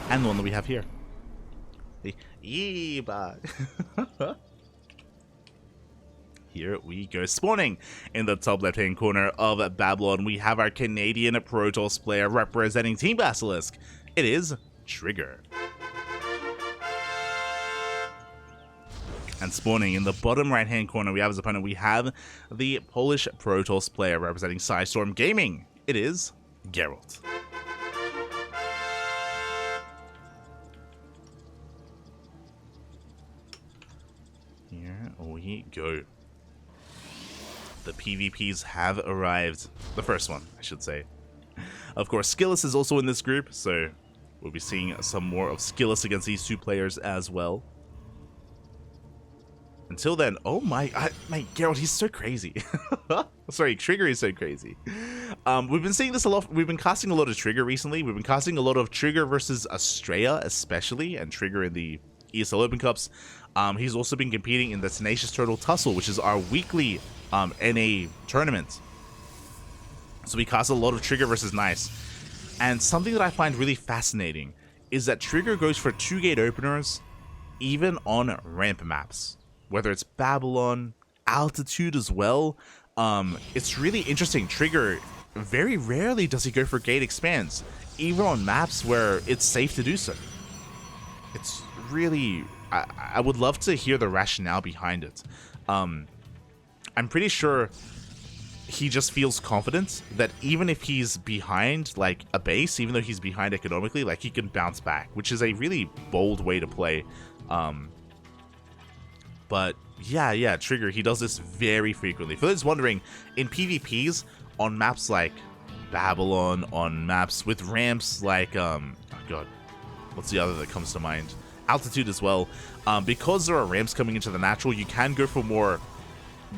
and the one that we have here. The Eba. Here we go. Spawning in the top left-hand corner of Babylon, we have our Canadian Protoss player representing Team Basilisk. It is Trigger. And spawning in the bottom right-hand corner, we have as opponent, we have the Polish Protoss player representing Psystorm Gaming. It is Gerald. Here we go. The PvPs have arrived. The first one, I should say. Of course, Skillus is also in this group, so we'll be seeing some more of Skillus against these two players as well. Until then, oh my Gerald, he's so crazy. Sorry, Trigger is so crazy. We've been seeing this a lot. We've been casting a lot of Trigger recently. We've been casting a lot of Trigger versus Australia, especially, and Trigger in the ESL Open Cups. He's also been competing in the Tenacious Turtle Tussle, which is our weekly NA tournament. So we cast a lot of Trigger versus Nice. And something that I find really fascinating is that Trigger goes for 2-gate openers even on ramp maps. Whether it's Babylon, Altitude as well. It's really interesting. Trigger, very rarely does he go for gate expands, even on maps where it's safe to do so. It's really... I would love to hear the rationale behind it. I'm pretty sure he just feels confident that even if he's behind like a base, even though he's behind economically, like he can bounce back, which is a really bold way to play. But yeah, Trigger, he does this very frequently. For those wondering, in PvPs, on maps like Babylon, on maps with ramps like, oh god, what's the other that comes to mind? Altitude as well. Because there are ramps coming into the natural, you can go for more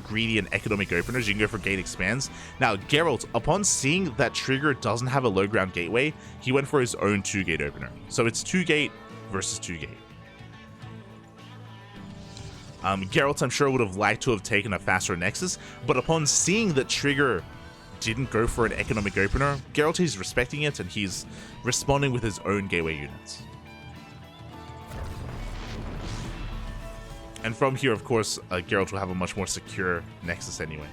greedy and economic openers. You can go for gate expands. Now, Gerald, upon seeing that Trigger doesn't have a low ground gateway, he went for his own 2-gate opener. So it's 2-gate versus 2-gate. Geralt, I'm sure, would have liked to have taken a faster Nexus, but upon seeing that Trigger didn't go for an economic opener, Geralt is respecting it and he's responding with his own gateway units. And from here, of course, Geralt will have a much more secure Nexus anyway.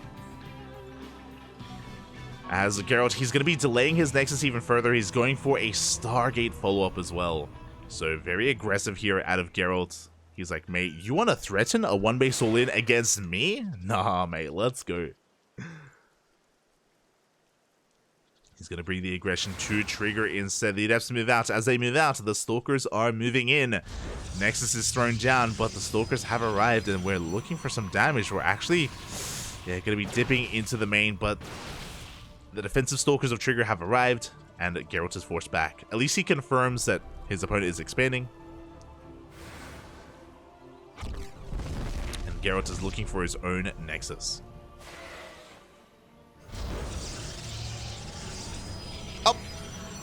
As Geralt, he's going to be delaying his Nexus even further. He's going for a Stargate follow-up as well. So very aggressive here out of Geralt. He's like, mate, you want to threaten a 1-base all-in against me? Nah, mate, let's go. He's going to bring the aggression to Trigger instead. The Adepts move out. As they move out, the Stalkers are moving in. Nexus is thrown down, but the Stalkers have arrived, and we're looking for some damage. We're actually, going to be dipping into the main, but the defensive Stalkers of Trigger have arrived, and Geralt is forced back. At least he confirms that his opponent is expanding. And Geralt is looking for his own Nexus.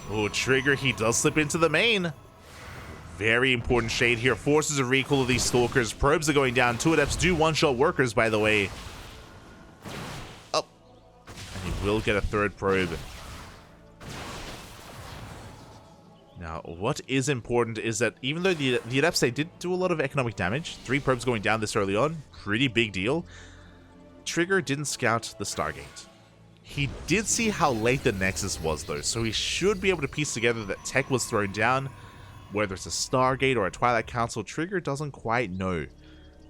Oh, Trigger, he does slip into the main. Very important shade here. Forces a recall of these Stalkers. Probes are going down. 2 Adepts do one-shot workers, by the way. Oh. And he will get a 3rd probe. Now, what is important is that even though the Adepts, they did do a lot of economic damage, 3 probes going down this early on, pretty big deal. Trigger didn't scout the Stargate. He did see how late the Nexus was, though, so he should be able to piece together that tech was thrown down. Whether it's a Stargate or a Twilight Council, Trigger doesn't quite know.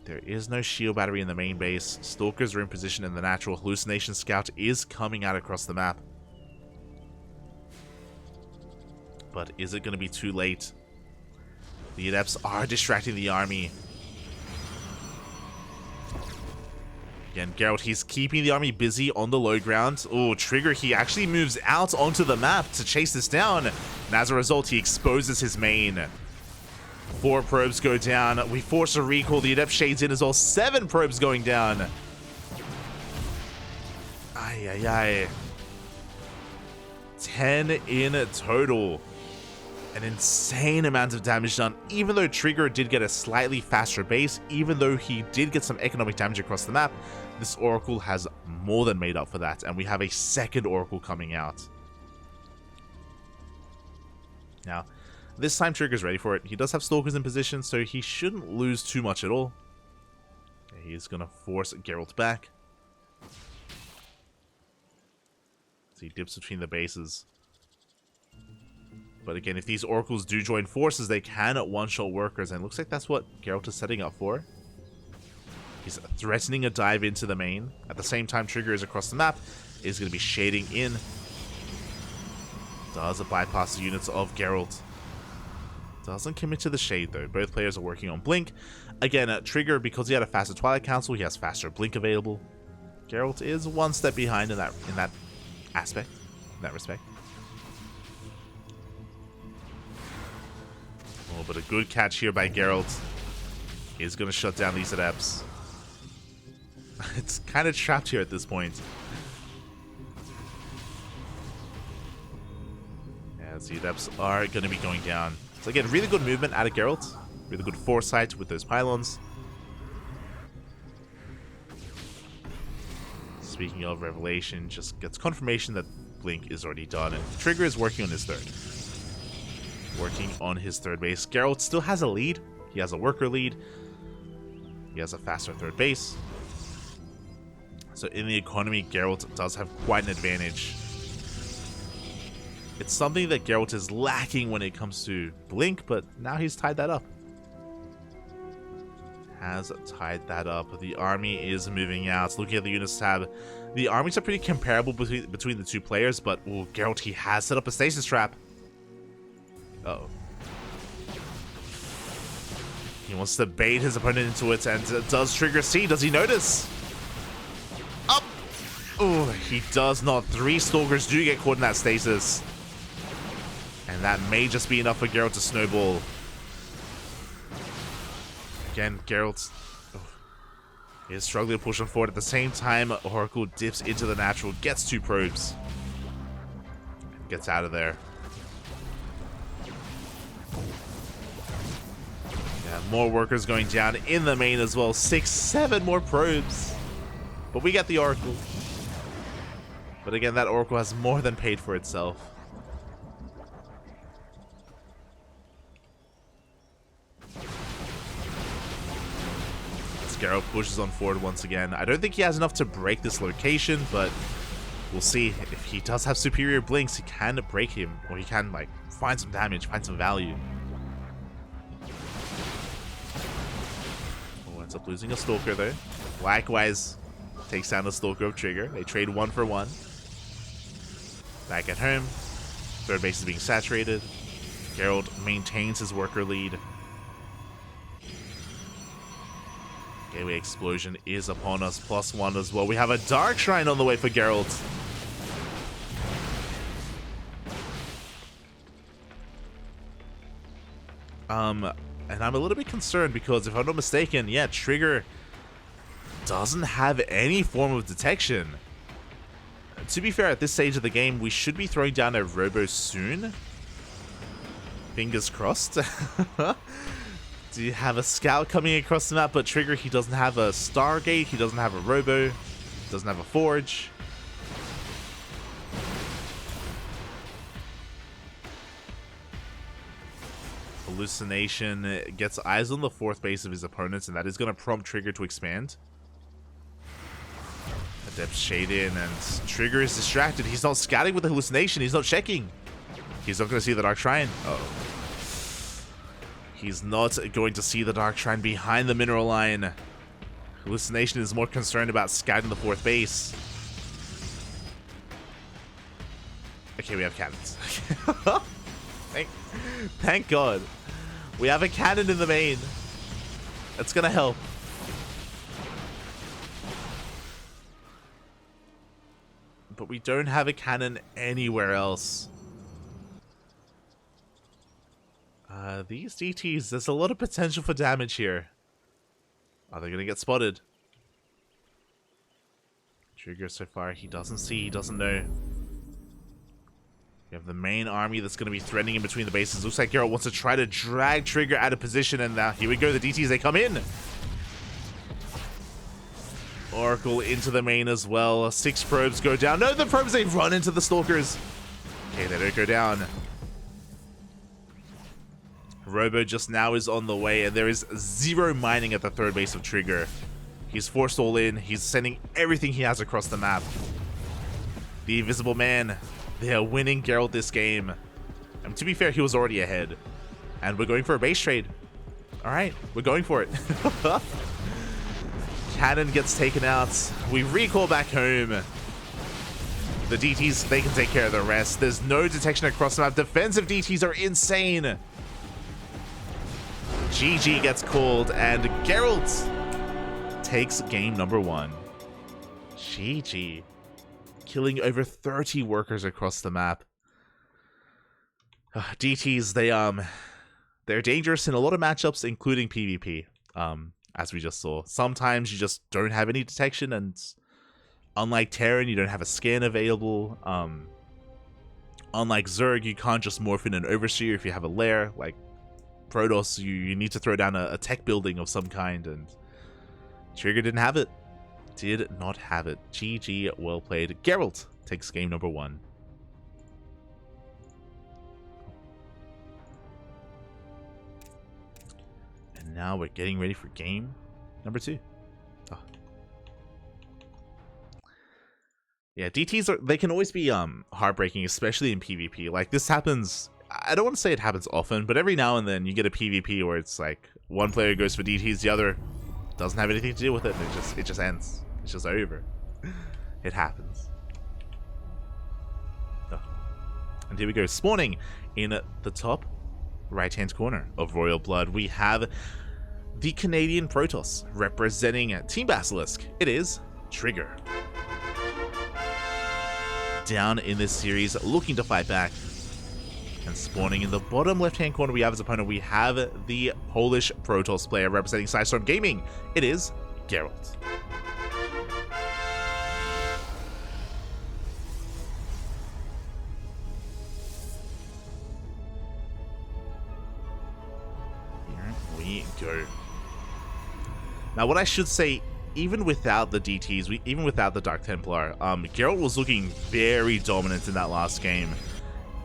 There is no shield battery in the main base. Stalkers are in position in the natural. Hallucination Scout is coming out across the map. But is it going to be too late? The Adepts are distracting the army. Again, Geralt, he's keeping the army busy on the low ground. Oh, Trigger, he actually moves out onto the map to chase this down. And as a result, he exposes his main. 4 probes go down. We force a recall. The Adept shades in as well. 7 probes going down. Ay, ay, ay. 10 in total. An insane amount of damage done, even though Trigger did get a slightly faster base, even though he did get some economic damage across the map, this Oracle has more than made up for that, and we have a 2nd Oracle coming out. Now, This time Trigger's ready for it. He does have Stalkers in position, so he shouldn't lose too much at all. He's going to force Gerald back. So he dips between the bases. But again, if these Oracles do join forces, they can one-shot workers, and it looks like that's what Geralt is setting up for. He's threatening a dive into the main. At the same time, Trigger is across the map. Is going to be shading in. Does bypass the units of Geralt. Doesn't commit to the shade, though. Both players are working on Blink. Again, Trigger, because he had a faster Twilight Council, he has faster Blink available. Geralt is one step behind in that aspect, in that respect. Oh, but a good catch here by Geralt is going to shut down these Adepts. It's kind of trapped here at this point. As the Adepts are going to be going down. So again, really good movement out of Geralt. Really good foresight with those pylons. Speaking of Revelation, just gets confirmation that Blink is already done. And Trigger is working on his third. Working on his third base. Geralt still has a lead. He has a worker lead. He has a faster third base. So in the economy, Geralt does have quite an advantage. It's something that Geralt is lacking when it comes to Blink, but now he's tied that up. Has tied that up. The army is moving out. Looking at the units tab, the armies are pretty comparable between the two players, but ooh, Geralt, he has set up a stasis trap. Uh-oh. He wants to bait his opponent into it, and does Trigger see? Does he notice? Up! Oh, he does not. 3 Stalkers do get caught in that stasis. And that may just be enough for Geralt to snowball. Again, Geralt is struggling to push him forward. At the same time, Oracle dips into the natural, gets 2 probes. Gets out of there. Yeah, more workers going down in the main as well. 6, 7 more probes. But we get the Oracle. But again, that Oracle has more than paid for itself. Geralt pushes on forward once again. I don't think he has enough to break this location, but we'll see. If he does have superior blinks, he can break him, or he can like find some damage, find some value. Oh, ends up losing a Stalker though. Likewise, takes down the Stalker of Trigger. They trade 1 for 1. Back at home, third base is being saturated. Geralt maintains his worker lead. Gateway Explosion is upon us, +1 as well. We have a Dark Shrine on the way for Geralt. And I'm a little bit concerned because if I'm not mistaken, yeah, Trigger doesn't have any form of detection. To be fair, at this stage of the game, we should be throwing down a Robo soon. Fingers crossed. Do you have a Scout coming across the map? But Trigger, he doesn't have a Stargate, he doesn't have a Robo, doesn't have a Forge. Hallucination gets eyes on the 4th base of his opponents, and that is going to prompt Trigger to expand. Adept shade in, and Trigger is distracted. He's not scouting with the Hallucination, he's not checking. He's not going to see the Dark Shrine. Uh-oh. He's not going to see the Dark Shrine behind the mineral line. Hallucination is more concerned about scouting the 4th base. Okay, we have cannons. Thank God. We have a cannon in the main. That's gonna help. But we don't have a cannon anywhere else. These DTs, there's a lot of potential for damage here. Are they gonna get spotted? Trigger so far, he doesn't see, he doesn't know. We have the main army that's going to be threatening in between the bases. Looks like Geralt wants to try to drag Trigger out of position, and now here we go, the DTs, they come in. Oracle into the main as well. 6 probes go down. No, the probes, they run into the Stalkers. Okay, they don't go down. Robo just now is on the way, and there is zero mining at the third base of Trigger. He's forced all in. He's sending everything he has across the map. The Invisible Man, they are winning Gerald this game. And to be fair, he was already ahead. And we're going for a base trade. All right, we're going for it. Cannon gets taken out. We recall back home. The DTs, they can take care of the rest. There's no detection across the map. Defensive DTs are insane. GG gets called, and Gerald takes game number 1. GG. Killing over 30 workers across the map. DTs, they're dangerous in a lot of matchups, including PvP, as we just saw. Sometimes you just don't have any detection, and unlike Terran, you don't have a scan available. Unlike Zerg, you can't just morph in an Overseer if you have a lair. Like Protoss, you need to throw down a tech building of some kind, and Trigger didn't have it. Did not have it. GG, well played. Gerald takes game number 1. And now we're getting ready for game number 2. Oh. Yeah, DTs, they can always be heartbreaking, especially in PvP. Like, this happens, I don't want to say it happens often, but every now and then you get a PvP where it's like one player goes for DTs, the other doesn't have anything to do with it, and it just ends. It's just over. It happens. Oh. And here we go, spawning in the top right-hand corner of Royal Blood. We have the Canadian Protoss representing Team Basilisk. It is Trigger. Down in this series, looking to fight back. And spawning in the bottom left-hand corner, we have his opponent. We have the Polish Protoss player representing Sidestorm Gaming. It is Gerald. Here we go. Now, what I should say, even without the DTs, even without the Dark Templar, Gerald was looking very dominant in that last game.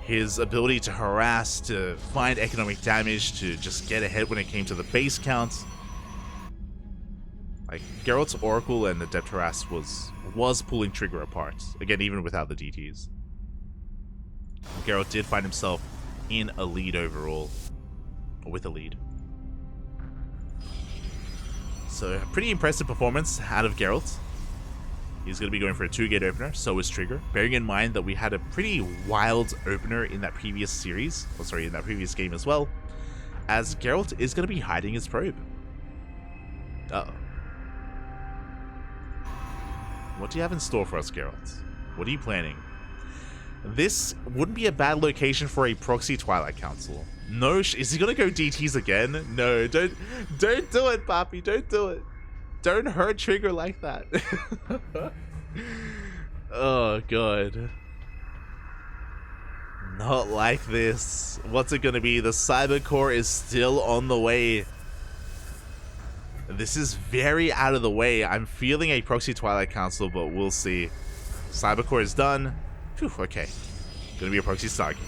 His ability to harass, to find economic damage, to just get ahead when it came to the base counts. Like, Gerald's Oracle and Adept Harass was pulling Trigger apart. Again, even without the DTs. Gerald did find himself in a lead overall. Or with a lead. So, a pretty impressive performance out of Gerald. He's going to be going for a 2-gate opener, so is Trigger. Bearing in mind that we had a pretty wild opener in that previous series. Oh, sorry, in that previous game as well. As Gerald is going to be hiding his probe. Uh-oh. What do you have in store for us, Gerald? What are you planning? This wouldn't be a bad location for a proxy Twilight Council. No, is he going to go DTs again? No, don't do it, Papi. Don't do it. Don't hurt Trigger like that. Oh, God. Not like this. What's it going to be? The Cyber Core is still on the way. This is very out of the way. I'm feeling a proxy Twilight Council, but we'll see. Cyber Core is done. Whew, okay. Gonna be a proxy Stargate.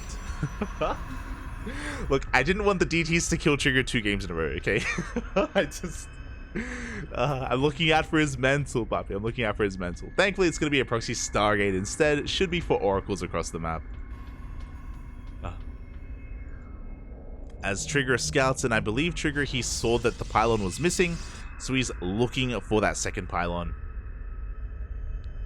Look, I didn't want the DTs to kill Trigger 2 games in a row, okay? I'm looking out for his mental, Papi. I'm looking out for his mental. Thankfully, it's going to be a proxy Stargate instead. It should be for oracles across the map. As Trigger scouts, and I believe Trigger, he saw that the pylon was missing, so he's looking for that second pylon.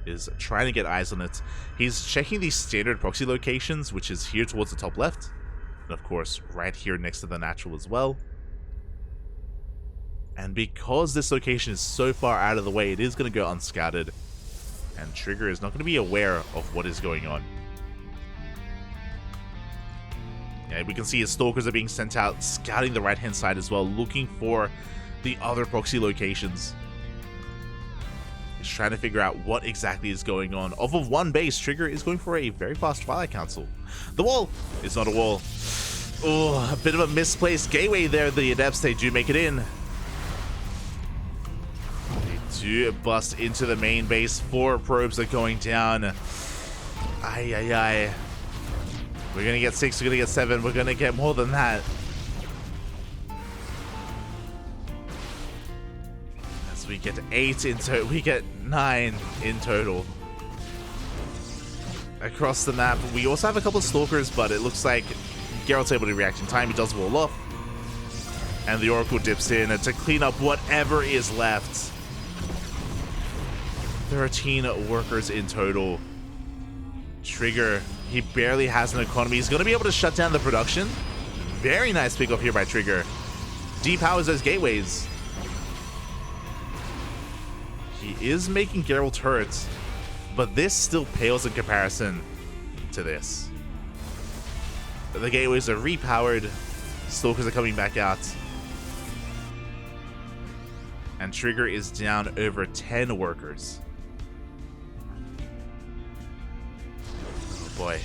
Is trying to get eyes on it. He's checking these standard proxy locations, which is here towards the top left. And of course, right here next to the natural as well. And because this location is so far out of the way, it is going to go unscouted. And Trigger is not going to be aware of what is going on. Yeah, we can see his stalkers are being sent out, scouting the right-hand side as well, looking for the other proxy locations. He's trying to figure out what exactly is going on. Off of one base, Trigger is going for a very fast Twilight Council. The wall is not a wall. Oh, a bit of a misplaced gateway there. The Adepts, they do make it in. They do bust into the main base. 4 probes are going down. Ay, ay, ay. We're going to get 6, we're going to get 7, we're going to get more than that. So we get 8 in total. We get 9 in total. Across the map. We also have a couple of stalkers, but it looks like Gerald's able to react in time. He does wall off. And the Oracle dips in to clean up whatever is left. 13 workers in total. Trigger, he barely has an economy. He's going to be able to shut down the production. Very nice pick off here by Trigger. Depowers those gateways. He is making Gerald hurt, but this still pales in comparison to this. The gateways are repowered. Stalkers are coming back out. And Trigger is down over 10 workers. Oh boy.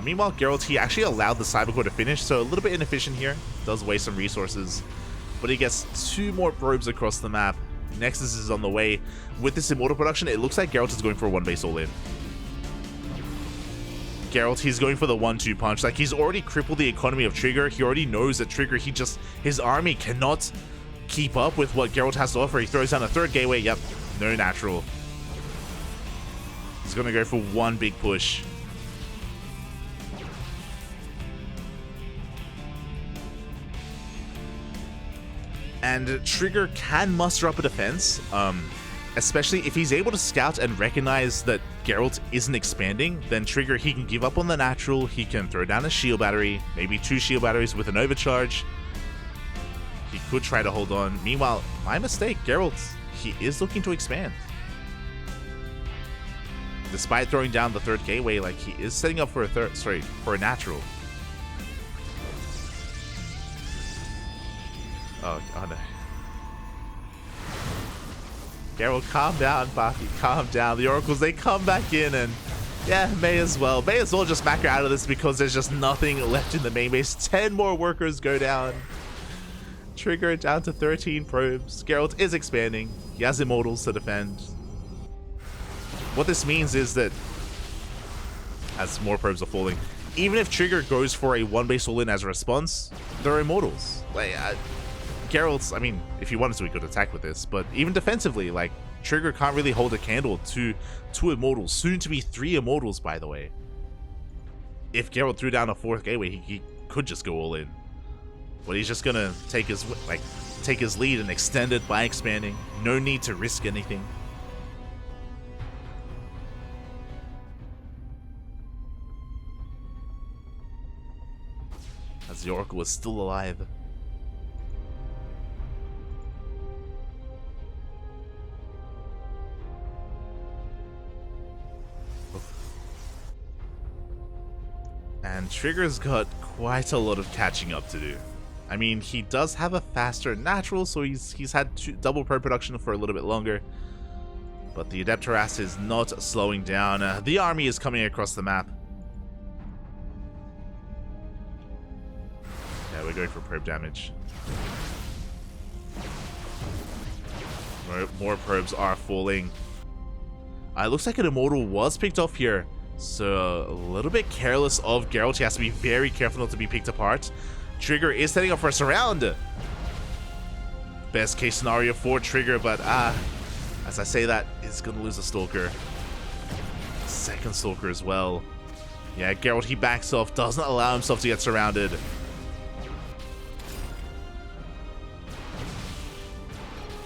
Meanwhile, Gerald, he actually allowed the Cybercore to finish, so a little bit inefficient here. Does waste some resources. But he gets 2 more probes across the map. Nexus is on the way. With this Immortal production, it looks like Gerald is going for a 1-base all-in. Gerald, he's going for the 1-2 punch. Like, he's already crippled the economy of Trigger. He already knows that Trigger, his army cannot keep up with what Gerald has to offer. He throws down a 3rd gateway. Yep, no natural. He's going to go for 1 big push. And Trigger can muster up a defense, especially if he's able to scout and recognize that Geralt isn't expanding. Then Trigger, he can give up on the natural, he can throw down a shield battery, maybe 2 shield batteries with an overcharge. He could try to hold on. Meanwhile, my mistake, Geralt, he is looking to expand. Despite throwing down the 3rd gateway, like, he is setting up for a natural. Oh no. Gerald, calm down, Buffy, calm down. The Oracles, they come back in, and yeah, may as well just macro out of this because there's just nothing left in the main base. 10 more workers go down. Trigger down to 13 probes. Gerald is expanding. He has Immortals to defend. What this means is that as more probes are falling, even if Trigger goes for a 1-base all-in as a response, there are Immortals. Like, Gerald's, I mean, if he wanted to, he could attack with this, but even defensively, like, Trigger can't really hold a candle to 2 Immortals, soon to be 3 Immortals, by the way. If Gerald threw down a 4th gateway, he could just go all in. But he's just gonna take his lead and extend it by expanding. No need to risk anything. As the Oracle is still alive. And Trigger's got quite a lot of catching up to do. I mean, he does have a faster natural, so he's had double probe production for a little bit longer. But the Adept Harass is not slowing down. The army is coming across the map. Yeah, we're going for probe damage. More probes are falling. It looks like an Immortal was picked off here. So, a little bit careless of Geralt. He has to be very careful not to be picked apart. Trigger is setting up for a surround. Best case scenario for Trigger, but as I say that, he's going to lose a Stalker. 2nd Stalker as well. Yeah, Geralt, he backs off, doesn't allow himself to get surrounded.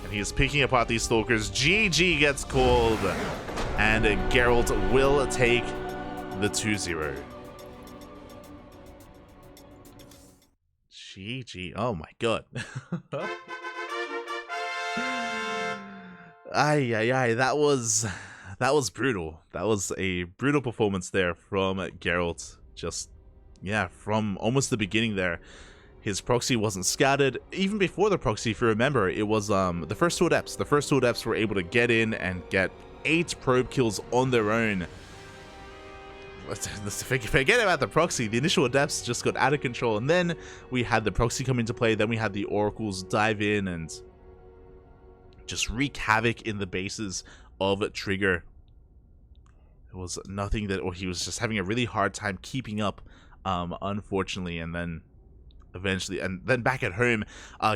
And he is picking apart these Stalkers. GG gets called. And Geralt will take the 2-0. GG. Oh my god. Ay, that was brutal. That was a brutal performance there from Geralt. Just, yeah, from almost the beginning there. His proxy wasn't scattered. Even before the proxy, if you remember, it was the first 2 adepts. The first 2 adepts were able to get in and get 8 probe kills on their own. Let's forget about the proxy. The initial adepts just got out of control, and then we had the proxy come into play. Then we had the oracles dive in and just wreak havoc in the bases of Trigger. It was nothing that, or he was just having a really hard time keeping up, unfortunately. And then eventually. And then back at home,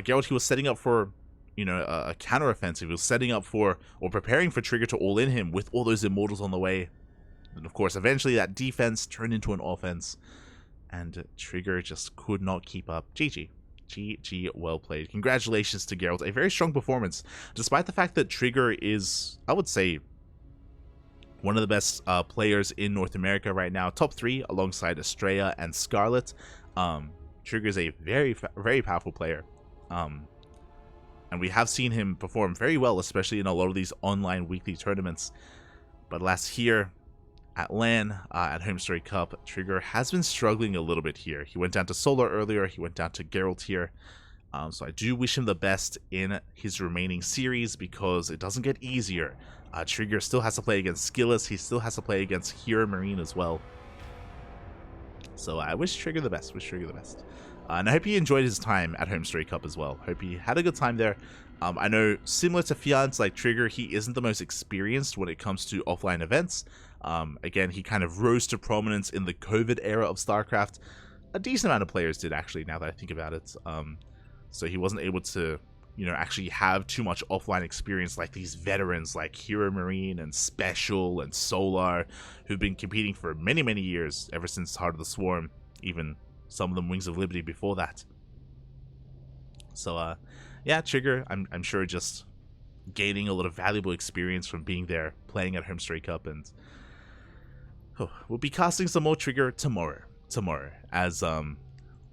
Gerald, he was setting up for, you know, a counteroffensive. He was setting up for, or preparing for Trigger to all in him with all those immortals on the way. And of course, eventually that defense turned into an offense, and Trigger just could not keep up. GG. GG, well played. Congratulations to Gerald. A very strong performance, despite the fact that Trigger is, I would say, one of the best players in North America right now. Top 3 alongside Estrella and Scarlet. Trigger is a very powerful player. And we have seen him perform very well, especially in a lot of these online weekly tournaments. But last here at LAN, at HomeStory Cup, Trigger has been struggling a little bit here. He went down to Solar earlier, he went down to Gerald here. So I do wish him the best in his remaining series, because it doesn't get easier. Trigger still has to play against Skillous, he still has to play against Hero Marine as well. So I wish Trigger the best, and I hope he enjoyed his time at HomeStory Cup as well. Hope he had a good time there. I know, similar to Fiance, like Trigger, he isn't the most experienced when it comes to offline events. Again, he kind of rose to prominence in the COVID era of StarCraft. A decent amount of players did, actually, now that I think about it. So he wasn't able to, you know, actually have too much offline experience like these veterans like Hero Marine and Special and Solar, who've been competing for many years, ever since Heart of the Swarm, even some of them Wings of Liberty before that. So yeah, Trigger, I'm sure just gaining a lot of valuable experience from being there, playing at HomeStory Cup, and we'll be casting some more Trigger tomorrow, as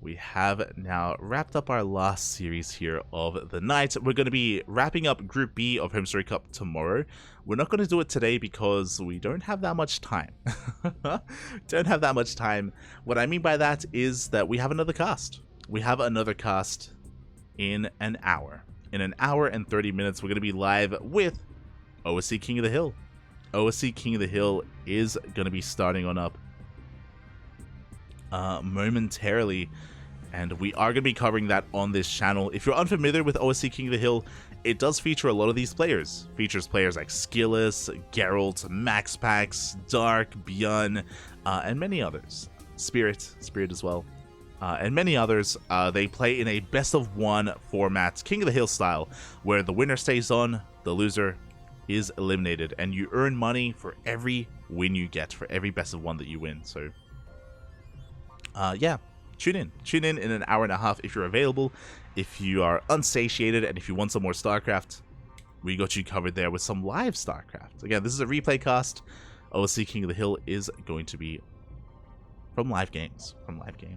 we have now wrapped up our last series here of the night. We're going to be wrapping up Group B of HomeStory Cup tomorrow. We're not going to do it today because we don't have that much time. Don't have that much time. What I mean by that is that we have another cast. We have another cast in an hour. In an hour and 30 minutes, we're going to be live with OSC King of the Hill. OSC King of the Hill is going to be starting on up momentarily, and we are going to be covering that on this channel. If you're unfamiliar with OSC King of the Hill, it does feature a lot of these players. Features players like Skillous, Gerald, MaxPax, Dark, Bjorn, and many others. Spirit as well, and many others. They play in a best-of-1 format, King of the Hill style, where the winner stays on, the loser is eliminated, and you earn money for every win you get, for every best-of-1 that you win. So yeah, tune in an hour and a half if you're available. If you are unsatiated and if you want some more StarCraft, we got you covered there with some live StarCraft. Again, this is a replay cast. OSC King of the Hill is going to be from live games,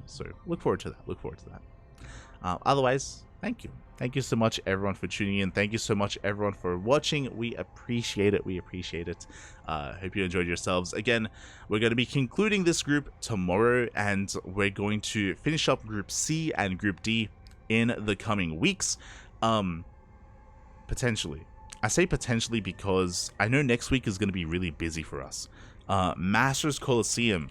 so look forward to that. Otherwise, thank you so much everyone for tuning in. Thank you so much everyone for watching. We appreciate it. Hope you enjoyed yourselves. Again, we're going to be concluding this group tomorrow, and we're going to finish up Group C and Group D in the coming weeks. Potentially. I say potentially because I know next week is going to be really busy for us. Masters Coliseum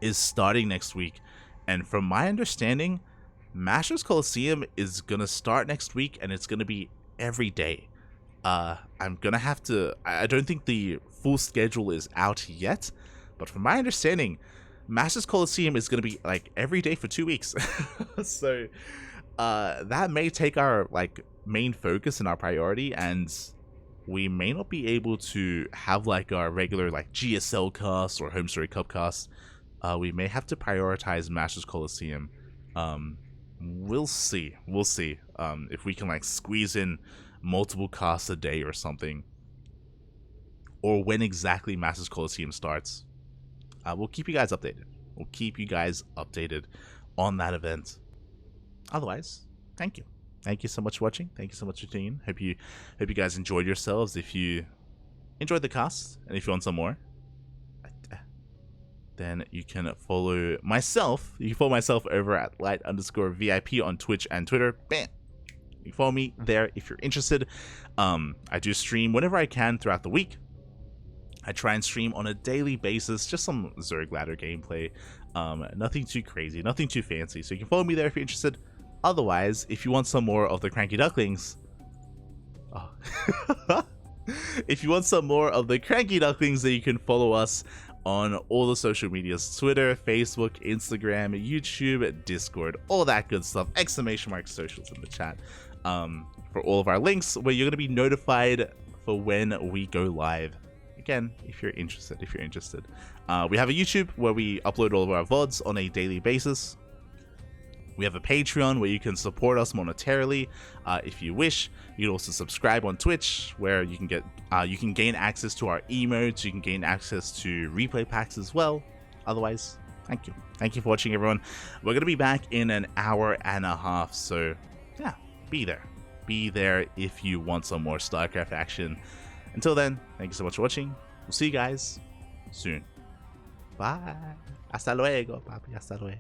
is starting next week, and from my understanding, Masters Coliseum is gonna start next week, and it's gonna be every day. I'm gonna have to, I don't think the full schedule is out yet, but from my understanding, Masters Coliseum is gonna be like every day for 2 weeks. So that may take our like main focus and our priority, and we may not be able to have like our regular like GSL cast or HomeStory Cup cast. We may have to prioritize Masters Coliseum. We'll see if we can like squeeze in multiple casts a day or something, or when exactly Masters Coliseum starts. We'll keep you guys updated on that event. Otherwise, thank you so much for watching. Thank you so much for tuning in. Hope you guys enjoyed yourselves. If you enjoyed the cast and if you want some more, then you can follow myself. You can follow myself over at light_VIP on Twitch and Twitter. Bam! You can follow me there if you're interested. I do stream whenever I can throughout the week. I try and stream on a daily basis, just some Zerg ladder gameplay. Nothing too crazy, nothing too fancy. So you can follow me there if you're interested. Otherwise, if you want some more of the CranKy Ducklings, if you want some more of the CranKy Ducklings, then you can follow us on all the social medias: Twitter, Facebook, Instagram, YouTube, Discord, all that good stuff. Exclamation mark socials in the chat for all of our links, where you're going to be notified for when we go live. Again, if you're interested. We have a YouTube where we upload all of our VODs on a daily basis. We have a Patreon where you can support us monetarily if you wish. You can also subscribe on Twitch, where you can gain access to our emotes. You can gain access to replay packs as well. Otherwise, thank you for watching, everyone. We're gonna be back in an hour and a half, so yeah, be there if you want some more StarCraft action. Until then, thank you so much for watching. We'll see you guys soon. Bye. Hasta luego, papi. Hasta luego.